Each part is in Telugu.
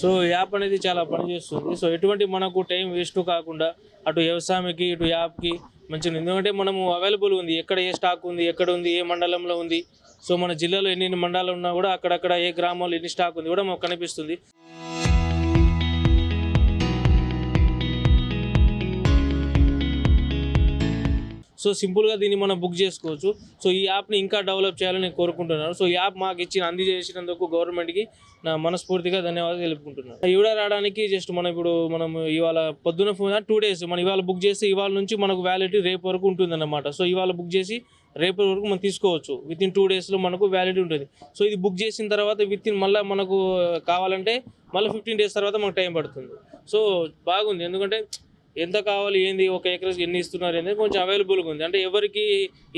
సో యాప్ అనేది చాలా పనిచేస్తుంది. సో ఎటువంటి మనకు టైం వేస్ట్ కాకుండా అటు వ్యవసాయంకి ఇటు యాప్కి మంచిగా, ఎందుకంటే మనము అవైలబుల్ ఉంది, ఎక్కడ ఏ స్టాక్ ఉంది, ఎక్కడ ఉంది, ఏ మండలంలో ఉంది, సో మన జిల్లాలో ఎన్ని మండలాలు ఉన్నా కూడా అక్కడక్కడ ఏ గ్రామంలో ఎన్ని స్టాక్ ఉంది కూడా మనకు కనిపిస్తుంది. సో సింపుల్గా దీన్ని మనం బుక్ చేసుకోవచ్చు. సో ఈ యాప్ని ఇంకా డెవలప్ చేయాలని నేను కోరుకుంటున్నాను. సో ఈ యాప్ మాకు అందజేసినందుకు గవర్నమెంట్కి నా మనస్ఫూర్తిగా ధన్యవాదాలు తెలుపుకుంటున్నాను. ఈవిడ రావడానికి జస్ట్ మనం ఇవాళ పొద్దున 2 days మనం ఇవాళ బుక్ చేసి ఇవాళ నుంచి మనకు వ్యాలిడిటీ రేపు వరకు ఉంటుందన్నమాట. సో ఇవాళ బుక్ చేసి రేపటి వరకు మనం తీసుకోవచ్చు. వితిన్ 2 daysలో మనకు వ్యాలిడిటీ ఉంటుంది. సో ఇది బుక్ చేసిన తర్వాత మళ్ళీ మనకు కావాలంటే మళ్ళీ 15 days తర్వాత మనకు టైం పడుతుంది. సో బాగుంది, ఎందుకంటే ఎంత కావాలి ఏంది, ఒక ఎకరాకి ఎన్ని ఇస్తున్నారు అనేది కొంచెం అవైలబుల్గా ఉంది. అంటే ఎవరికి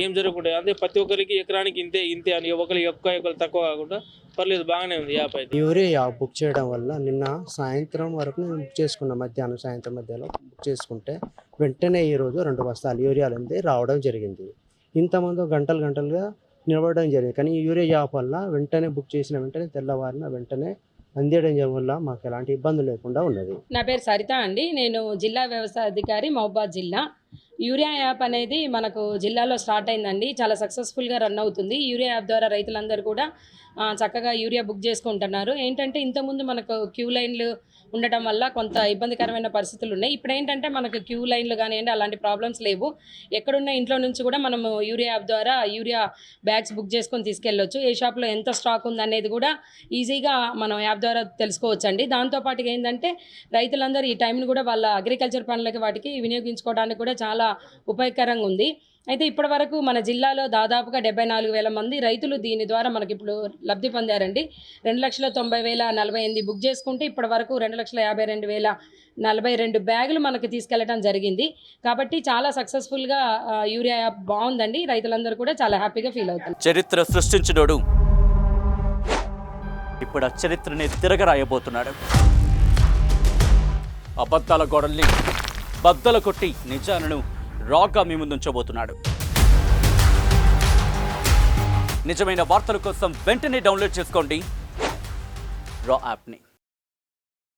ఏం జరగకుండా, అంటే ప్రతి ఒక్కరికి ఎకరానికి ఇంతే అని ఒకరికి ఎక్కువ తక్కువ కాకుండా పర్లేదు, బాగానే ఉంది యాప్ అయితే. యూరియా యాప్ బుక్ చేయడం వల్ల నిన్న సాయంత్రం వరకు నేను బుక్ చేసుకున్నా, సాయంత్రం మధ్యలో బుక్ చేసుకుంటే వెంటనే ఈరోజు 2 బస్తాలు యూరియాలు అనేది రావడం జరిగింది. ఇంతమంది గంటలుగా నిలబడడం జరిగింది. కానీ ఈ యూరియా యాప్ వల్ల వెంటనే బుక్ చేసిన వెంటనే తెల్లవారిన వెంటనే అందేయడం వల్ల మాకు ఎలాంటి ఇబ్బందులు లేకుండా ఉన్నది. నా పేరు సరిత అండి, నేను జిల్లా వ్యవసాయ అధికారి మహబూబాద్ జిల్లా. యూరియా యాప్ అనేది మనకు జిల్లాలో స్టార్ట్ అయిందండి, చాలా సక్సెస్ఫుల్గా రన్ అవుతుంది. యూరియా యాప్ ద్వారా రైతులందరూ కూడా చక్కగా యూరియా బుక్ చేసుకుంటున్నారు. ఏంటంటే ఇంతకుముందు మనకు క్యూ లైన్లు ఉండటం వల్ల కొంత ఇబ్బందికరమైన పరిస్థితులు ఉన్నాయి. ఇప్పుడు ఏంటంటే మనకు క్యూ లైన్లు కానివ్వండి అలాంటి ప్రాబ్లమ్స్ లేవు. ఎక్కడున్న ఇంట్లో నుంచి కూడా మనము యూరియా యాప్ ద్వారా యూరియా బ్యాగ్స్ బుక్ చేసుకొని తీసుకెళ్ళొచ్చు. ఏ షాప్లో ఎంత స్టాక్ ఉందనేది కూడా ఈజీగా మనం యాప్ ద్వారా తెలుసుకోవచ్చు అండి. దాంతోపాటుగా ఏంటంటే రైతులందరూ ఈ టైంని కూడా వాళ్ళ అగ్రికల్చర్ పనులకి వాటికి వినియోగించుకోవడానికి కూడా చాలా ఉపయోగకరంగా ఉంది. అయితే ఇప్పటి వరకు మన జిల్లాలో దాదాపుగా 74,000 మంది రైతులు దీని ద్వారా మనకి ఇప్పుడు లబ్ధి పొందారండి. 2,90,048 బుక్ చేసుకుంటే ఇప్పటి వరకు 2,52,042 బ్యాగులు మనకు తీసుకెళ్లడం జరిగింది. కాబట్టి చాలా సక్సెస్ఫుల్గా యూరియా యాప్ బాగుందండి. రైతులందరూ కూడా చాలా హ్యాపీగా ఫీల్ అవుతారు. చరిత్ర సృష్టించినోడు ఇప్పుడు ఆ చరిత్రని తిరగరాయబోతున్నాడు. అబద్ధాల గోడల్ని బద్దలు కొట్టి నిజాలను రాగా మీ ముందుంచబోతున్నాడు. నిజమైన వార్తల కోసం వెంటనే డౌన్లోడ్ చేసుకోండి రా యాప్ని.